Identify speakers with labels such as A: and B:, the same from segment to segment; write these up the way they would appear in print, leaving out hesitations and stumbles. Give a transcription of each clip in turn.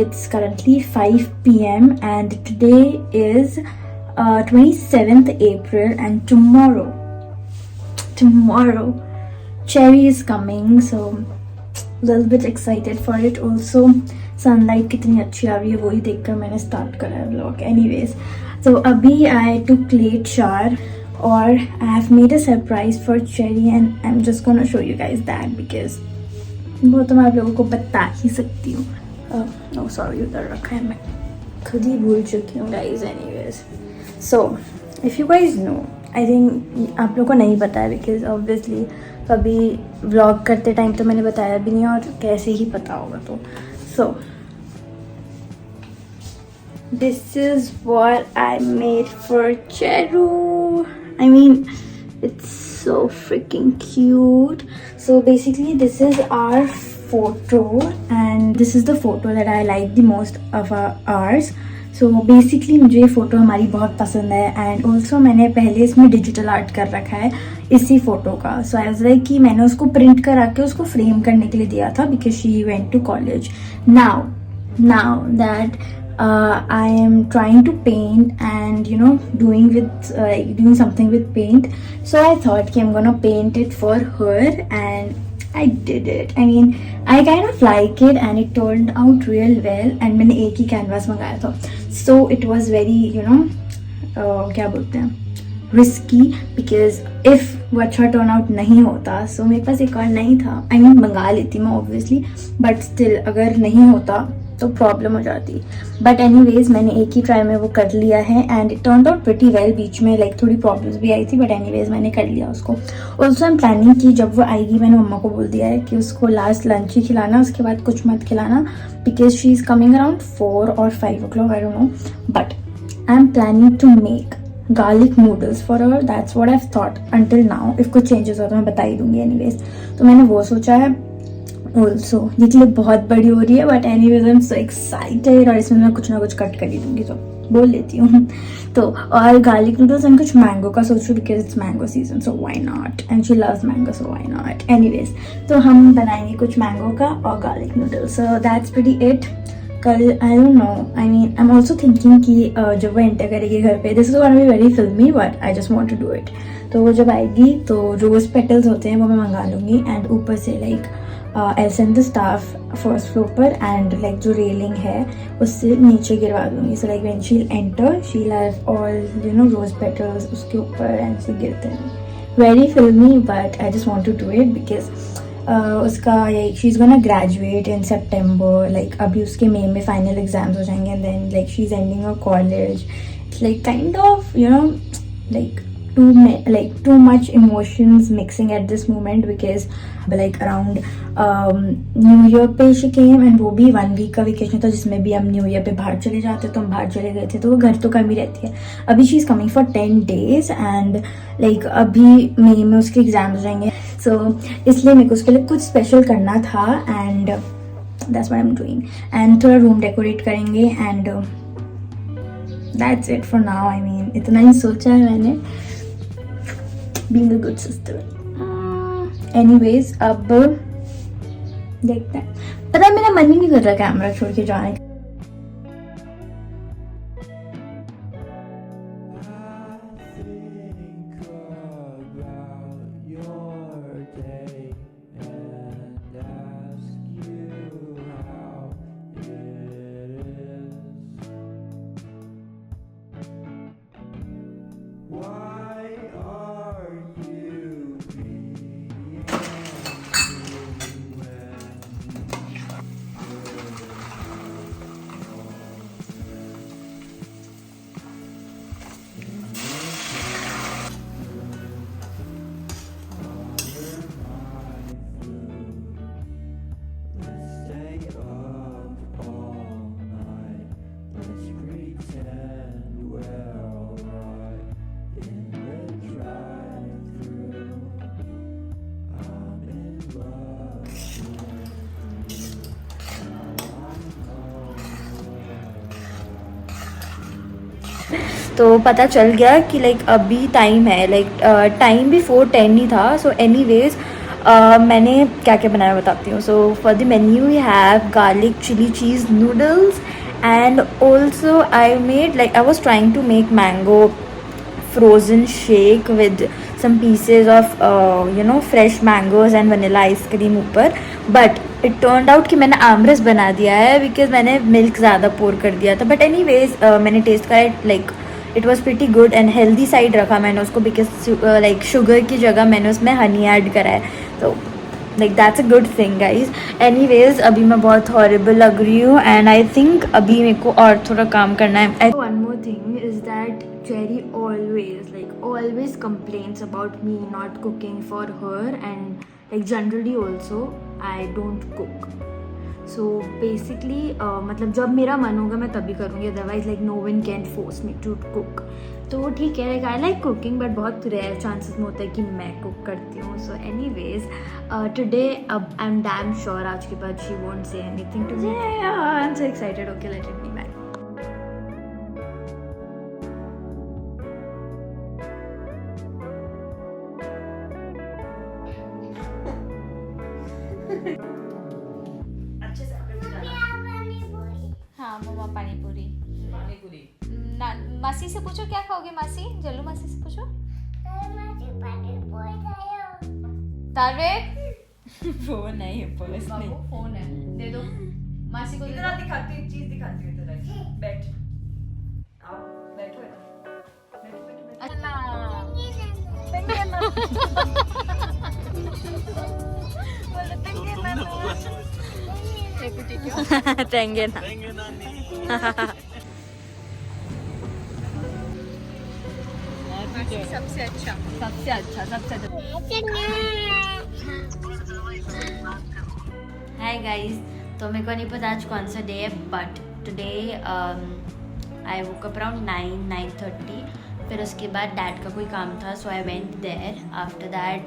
A: It's currently 5 p.m. and today is 27th April, and tomorrow Cherry is coming, so a little bit excited for it. Also sunlight कितनी अच्छी आ रही है वही देखकर मैंने start करा है व्लॉग. Anyways, so अभी I took late shower और I have made a surprise for Cherry and I'm just gonna show you guys that because वो तो मैं आप लोगों को बता ही सकती हूँ. Oh sorry, उधर रखा है, मैं खुद ही भूल चुकी हूँ guys. Anyways, so if you guys know, I think आप लोगों को नहीं पता है because obviously कभी व्लॉग करते टाइम तो मैंने बताया भी नहीं और कैसे ही पता होगा. तो so this is what I made for Cheru. I mean, it's so freaking cute. So basically this is our photo and this is the photo that I like the most of ours. So basically मुझे ये photo हमारी बहुत पसंद है and also मैंने पहले इसमें digital art कर रखा है इसी फ़ोटो का. सो आई वाज लाइक कि मैंने उसको प्रिंट करा के उसको फ्रेम करने के लिए दिया था because she went to college. Now that I am trying to paint and doing something with paint. So I thought I'm gonna paint it for her and I did it. I mean, I kind of like it and it turned out real well. And मैंने एक ही canvas मंगाया था, so it was very क्या बोलते हैं risky because if वो अच्छा turn out नहीं होता so मेरे पास एक और नहीं था. I mean मंगा लेती मैं obviously but still अगर नहीं होता तो प्रॉब्लम हो जाती. बट एनीवेज मैंने एक ही ट्राई में वो कर लिया है and it turned out pretty well. बीच में लाइक थोड़ी प्रॉब्लम्स भी आई थी बट एनीवेज मैंने कर लिया उसको. ऑल्सो आई एम प्लानिंग कि जब वो आएगी मैंने मम्मा को बोल दिया है कि उसको लास्ट लंच ही खिलाना, उसके बाद कुछ मत खिलाना because she is coming around 4 or 5 o'clock, I don't know. But I am planning to make garlic noodles for her. That's what I have thought until now. If कुछ चेंजेस हो तो मैं बता ही दूंगी. एनीवेज तो मैंने वो सोचा है. ऑल्सो ये क्लिप बहुत बड़ी हो रही है but anyways I am so excited और इसमें मैं कुछ ना कुछ कट कर ही दूंगी तो बोल लेती हूँ. तो और गार्लिक नूडल्स एंड कुछ मैंगो का सोच रही हूँ because it's mango season so why not and she loves mango so why not. Anyways तो हम बनाएंगे कुछ मैंगो का और garlic noodles. So that's pretty it. कल I don't know, I mean I am also thinking कि जब वो एंटर करेगी घर पे, this is gonna be very filmy but I just want to do it. तो वो जब आएगी तो रोज पेटल्स होते हैं वो मैं मंगा लूँगी एंड ऊपर से like I'll send the staff first floor पर and like जो रेलिंग है उससे नीचे गिरवा दूँगी. So like when she'll enter she'll have all rose petals उसके ऊपर and से गिरते हैं. Very filmy but I just want to do it because उसका like she's gonna graduate in September. Like अभी उसके मई में final exams हो जाएंगे and then like she's ending her college. It's like kind of like too much emotions mixing at this moment because like around new year पे she came and वो भी 1 week का vacation था जिसमें भी हम न्यू ईयर पे बाहर चले जाते तो हम बाहर चले गए थे तो वो घर तो कम ही रहती है. अभी she is coming for 10 days and like अभी मई में उसके एग्जाम हो जाएंगे. सो इसलिए मेरे को उसके लिए कुछ स्पेशल करना था and that's what I am doing. And थोड़ा रूम डेकोरेट करेंगे and that's it for now. I mean इतना ही सोचा है मैंने. Being a good sister. Anyways, अब देखते हैं. पता है मेरा मन ही नहीं कर रहा कैमरा छोड़ के जाने का. तो पता चल गया कि लाइक अभी टाइम है लाइक टाइम भी 4:10 ही था. सो एनीवेज मैंने क्या क्या बनाया बताती हूँ. So for the menu we have garlic chilli cheese noodles and also I made like I was trying to make mango frozen shake with some pieces of fresh mangoes and vanilla ice cream ऊपर, but it turned out कि मैंने आमरस बना दिया है because मैंने milk ज़्यादा पोर कर दिया था. but anyways मैंने टेस्ट करा like it was pretty good and healthy side रखा मैंने उसको because like sugar की जगह मैंने उसमें honey ऐड करा है. तो like that's a good thing guys. anyways अभी मैं बहुत horrible लग रही हूँ and I think अभी मेरे को और थोड़ा काम करना है. one more thing is that Cherry always complains about me not cooking for her and like generally also I don't cook. so basically मतलब जब मेरा मन होगा मैं तभी करूँगी, otherwise like no one can force me to cook. तो ठीक है like I like cooking but बहुत रेयर चांसेस में होता है कि मैं कुक करती हूँ. so anyways today I'm damn sure आज के बाद she won't say anything to me. yeah I'm so excited. okay let me back. हाँ मम्मा पानी पूरी. मासी से पूछो क्या खाओगे. मासी जल्लू मासी से पूछो. तारे फोन नहीं है पर्स नहीं फोन है दे दो मासी को. इधर दिखाती हूँ चीज दिखाती हूँ. इधर बैठ आओ बैठो. अच्छा तेंगे ना सबसे अच्छा. हाय गाइस, तो मेरे को नहीं पता आज कौन सा डे है but today I woke up around 9:30. फिर उसके बाद डैड का कोई काम था so I went there. After that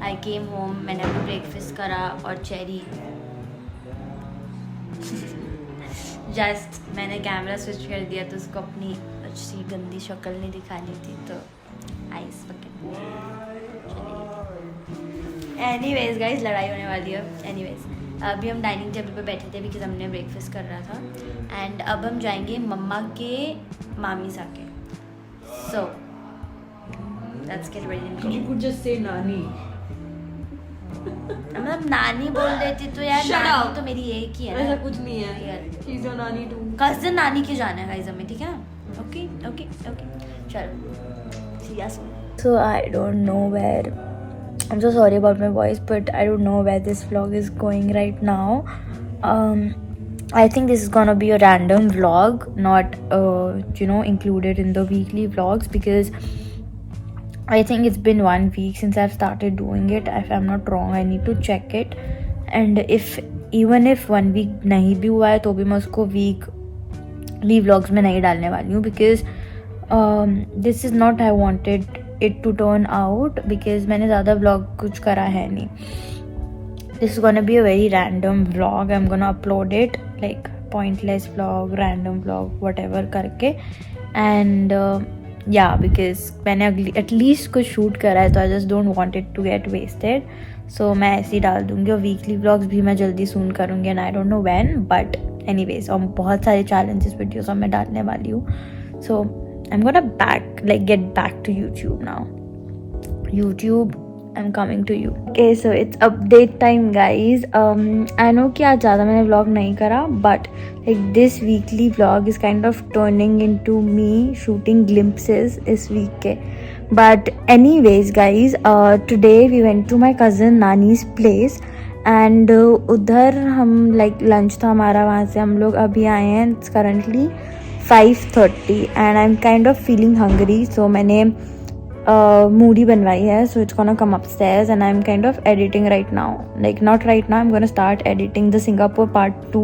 A: I came home. मैंने अपना ब्रेकफास्ट करा और चेरी जस्ट मैंने कैमरा स्विच कर दिया तो उसको अपनी अच्छी गंदी शक्ल नहीं दिखानी थी तो आइस पकड़. एनीवेज गाइस लड़ाई होने वाली है. एनीवेज अभी हम डाइनिंग टेबल पे बैठे थे बिकॉज हमने ब्रेकफास्ट कर रहा था एंड अब हम जाएंगे मम्मा के मामी साके. So let's get ready.
B: You could just say नानी.
A: मतलब नानी बोल देती तो यार नानी तो मेरी एक ही है.
B: ऐसा कुछ नहीं है. She's your नानी too.
A: कज़न नानी के जाना है गाइस हमें. ठीक है ना. ओके ओके ओके चलो. See ya soon. So I don't know where. I'm so sorry about my voice, but I don't know where this vlog is going right now. I think this is gonna be a random vlog, not included in the weekly vlogs because I think it's been 1 week since I've started doing it. If I'm not wrong, I need to check it. And even if 1 week नहीं भी हुआ है तो भी मैं उसको weekly vlogs में नहीं डालने वाली हूँ because this is not I wanted it to turn out because मैंने ज़्यादा vlog कुछ करा है नहीं. This is gonna be a very random vlog. I'm gonna upload it like pointless vlog, random vlog, whatever करके and yeah because मैंने at least कुछ shoot करा है तो I just don't want it to get wasted. so मैं ऐसे ही डाल दूँगी और वीकली व्लॉग्स भी मैं जल्दी सून करूँगी and I don't know when but anyways और बहुत सारे challenges वीडियोस मैं डालने वाली हूँ. so I'm gonna get back to YouTube now. YouTube, I'm coming to you. Okay, so it's update time guys. I know कि आज ज़्यादा मैंने vlog नहीं करा but like this weekly vlog is kind of turning into me shooting glimpses इस week के. but anyways guys, today we went to my cousin Nani's place and उधर हम like lunch था हमारा. वहाँ से हम लोग अभी आए हैं. It's currently 5:30 and I'm kind of feeling hungry so मैंने मूडी बनवाई है. so it's gonna come upstairs and I'm kind of editing right now. like not right now, I'm gonna start editing the Singapore part 2.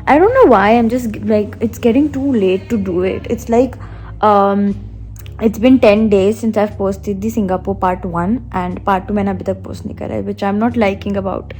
A: I don't know why I'm just like it's getting too late to do it. It's like it's been 10 days since I've posted the Singapore part 1 and part 2 मैंने अभी तक post नहीं करा है which I'm not liking about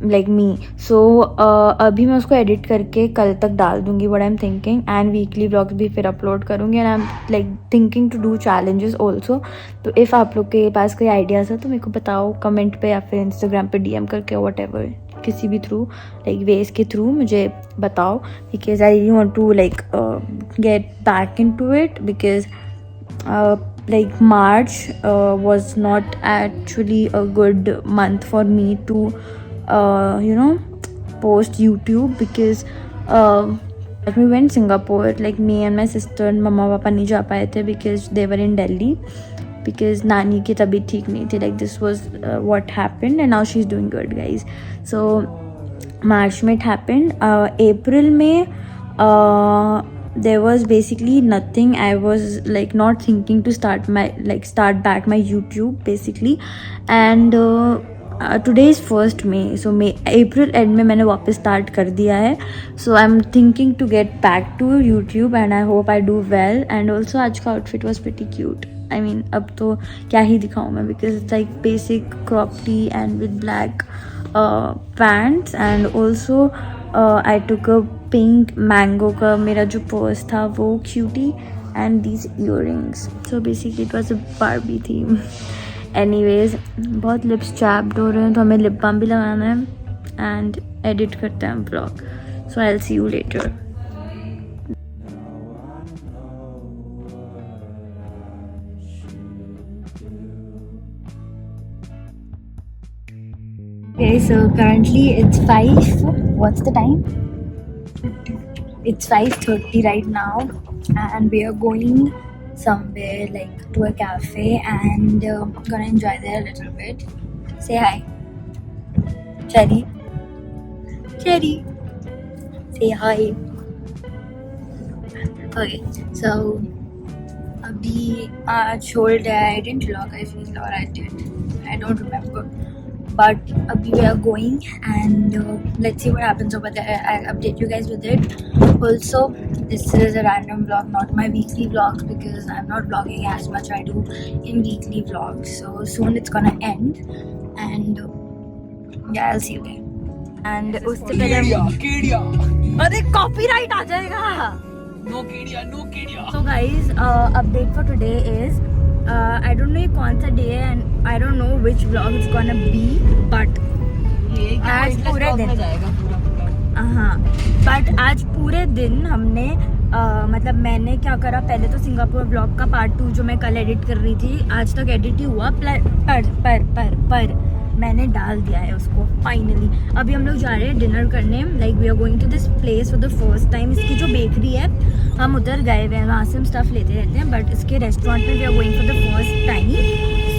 A: like me. सो अभी मैं उसको एडिट करके कल तक डाल दूँगी what I am thinking, and weekly vlogs भी फिर अपलोड करूँगी. And I am like thinking to do challenges also. तो इफ़ आप लोग के पास कोई आइडियाज़ है तो मेरे को बताओ कमेंट पे या फिर इंस्टाग्राम पे DM करके, वट एवर, किसी भी थ्रू, लाइक वेज के थ्रू मुझे बताओ. Because I really want to like get back into it, because like March was not actually a good month for me to post YouTube, because we went Singapore, like me and my sister and mama papa नहीं जा पाए थे because they were in Delhi, because नानी की तबीयत ठीक नहीं थी. Like this was what happened, and now she's doing good, guys. So March में it happened. April में there was basically nothing. I was like not thinking to start back my YouTube basically. And today is 1st May, so April end में मैंने वापस start कर दिया है. So I'm thinking to get back to YouTube, and I hope I do well. And also आज का outfit was pretty cute. I mean अब तो क्या ही दिखाऊँ मैं, because it's like basic crop tee and with black pants. And also I took a pink mango का मेरा जो पर्स था वो cutie, and these earrings. So basically it was a Barbie theme. Anyways, बहुत लिप्स चैप्ड हो रहे हैं तो हमें लिप बाम भी लगाना है, एंड एडिट करते हैं हम blog. So I will see you later. Okay, so currently it's 5. What's the time? It's 5:30 right now, and we are going somewhere like to a cafe, and gonna enjoy there a little bit. Say hi, Cherry. Cherry, say hi. Okay, so abhi aaj whole day I didn't vlog, I feel, or I did, I don't remember. But abhi we are going, and let's see what happens over there. I'll update you guys with it. Also, this is a random vlog, not my weekly vlogs, because I'm not vlogging as much I do in weekly vlogs. So soon it's gonna end, and yeah, I'll see you there. And उससे पहले अरे copyright आ जाएगा.
B: No kidia.
A: So guys, update for today is I don't know ये कौन सा day है, and I don't know which vlog it's gonna be, but आज पूरे दिन
B: जाएगा पूरा.
A: हाँ, बट आज पूरे दिन हमने मतलब मैंने क्या करा, पहले तो सिंगापुर व्लॉग का पार्ट 2 जो मैं कल एडिट कर रही थी, आज तक एडिट ही हुआ, पर मैंने डाल दिया है उसको फाइनली. अभी हम लोग जा रहे हैं डिनर करने, like we are going to this place for the first time. इसकी जो बेकरी है हम उधर गए हुए हैं, वहाँ से हम स्टफ़ लेते रहते हैं, बट इसके रेस्टोरेंट में we are going for the first time.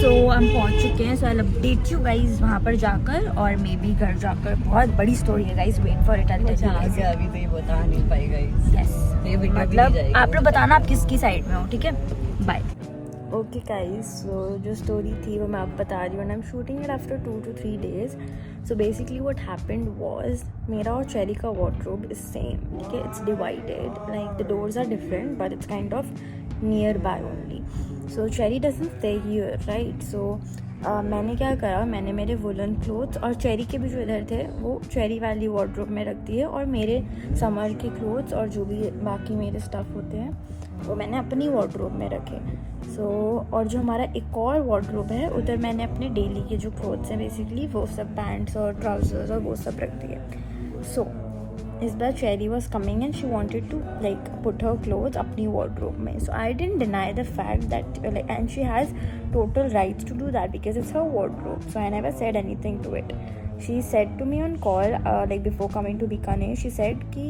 A: So हम पहुँच चुके हैं. So I update you guys वहाँ पर जाकर, और मे बी घर जाकर. बहुत बड़ी स्टोरी है गाइज, वेट फॉर इट.
B: अभी तो ये बता नहीं पाएगा.
A: यस, मतलब आप लोग बताना आप किसकी साइड में हो, ठीक है. बाय. ओके गाइज, सो जो स्टोरी थी वो मैं आपको बता रही हूँ, and I am shooting it after 2 to 3 days. So basically what happened was, मेरा और चेरी का वार्डरोब इज सेम, ठीक है. It's divided, like the doors are different, but it's kind of nearby only. So Cherry doesn't stay here, right. So मैंने क्या करा, मैंने मेरे वुलन क्लोथ्स और चेरी के भी जो इधर थे वो चेरी वाली वार्डरोब में रख दिए, और मेरे समर के क्लोथ्स और जो भी बाकी मेरे स्टफ़ होते हैं वो मैंने अपनी वार्डरोब में रखे. सो और जो हमारा एक और वार्डरोब है उधर मैंने अपने डेली के जो क्लोथ्स हैं बेसिकली वो सब, पैंट्स और ट्राउजर्स और वो सब रख दिए. सो इस बार Cherry was coming and she wanted to like put her clothes अपनी वार्डरोब में. So I didn't deny the fact that like, and she has total rights to do that because it's her wardrobe. So I never said anything to it. She said to me on call, like before coming to Bikaner, she said कि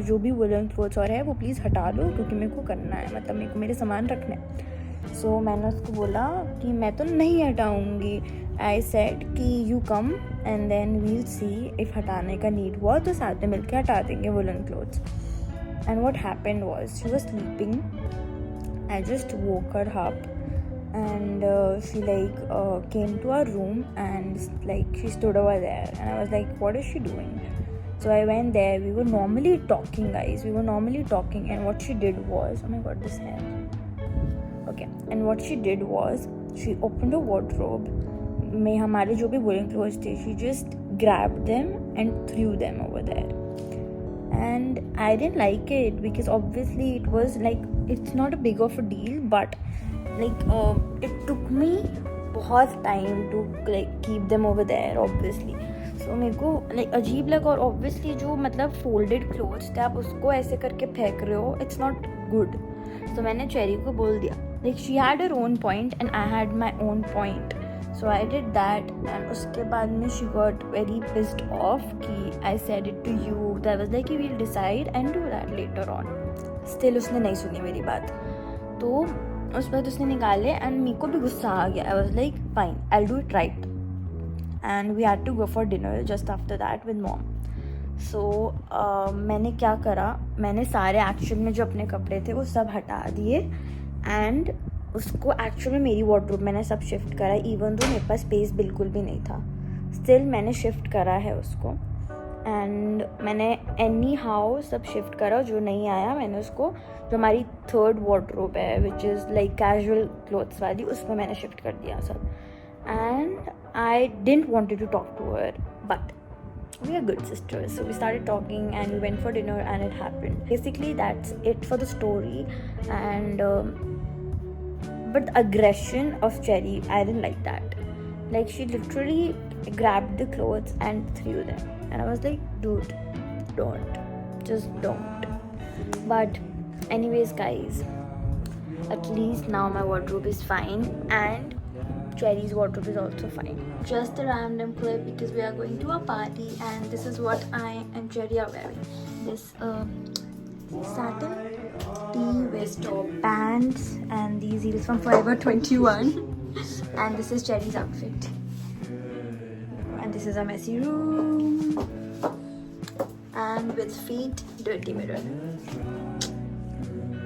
A: जो भी woollen clothes और है वो please हटा लो, क्योंकि मेरे को करना है, मतलब मेरे को मेरे सामान रखने हैं. सो मैंने उसको बोला कि मैं तो नहीं हटाऊँगी. आई सेड कि you come and then we'll see, if हटाने का नीड हुआ तो साथ में मिलकर हटा देंगे woollen clothes. And what happened was, she was sleeping. I just woke her up, and she like came to our room, and like she stood over there, and I was like, what is she doing? So I went there. We were normally talking, guys. We were normally talking, and what she did was, oh my god, this hair. Okay, and what she did was she opened a wardrobe में हमारे जो भी woollen clothes थे. She just grabbed them and threw them over there. And I didn't like it because obviously it was like, it's not a big of a deal, but like it took me बहुत time to like keep them over there obviously. So मेरे को like अजीब लगा, और obviously जो मतलब folded clothes थे आप उसको ऐसे करके फेंक रहे हो, it's not good. So मैंने चेरी को बोल दिया, like she had her own point and I had my own point. So I did that, and उसके बाद में she got very pissed off कि I said it to you. So I was like we will decide and do that later on. Still उसने नहीं सुनी मेरी बात, तो उस बाद उसने निकाले एंड मेरे को भी गुस्सा आ गया. I was like fine, I'll do it right. And we had to go for dinner just after that with mom. So मैंने क्या करा, मैंने सारे एक्चुअल में जो अपने कपड़े थे वो सब हटा दिए एंड उसको एक्चुअल में मेरी वार्डरोब मैंने सब शिफ्ट करा, इवन तो मेरे पास स्पेस बिल्कुल भी नहीं था. स्टिल मैंने शिफ्ट करा है उसको, एंड मैंने एनी हाउ सब शिफ्ट करा. जो नहीं आया मैंने उसको, जो हमारी थर्ड वार्डरोब है which is like casual clothes वाली, उसमें मैंने शिफ्ट कर दिया सब. And I didn't wanted to talk to her, but we are good sisters, so we started talking and we went for dinner and it happened. Basically that's it for the story. And but the aggression of Cherry, I didn't like that. Like she literally grabbed the clothes and threw them, and I was like, dude, just don't. But anyways guys, at least now my wardrobe is fine and Cherry's wardrobe is also fine. Just a random clip because we are going to a party and this is what I and Cherry are wearing. This satin tee with top pants and these heels from Forever 21. And this is Cherry's outfit. And this is a messy room. And with feet, dirty mirror.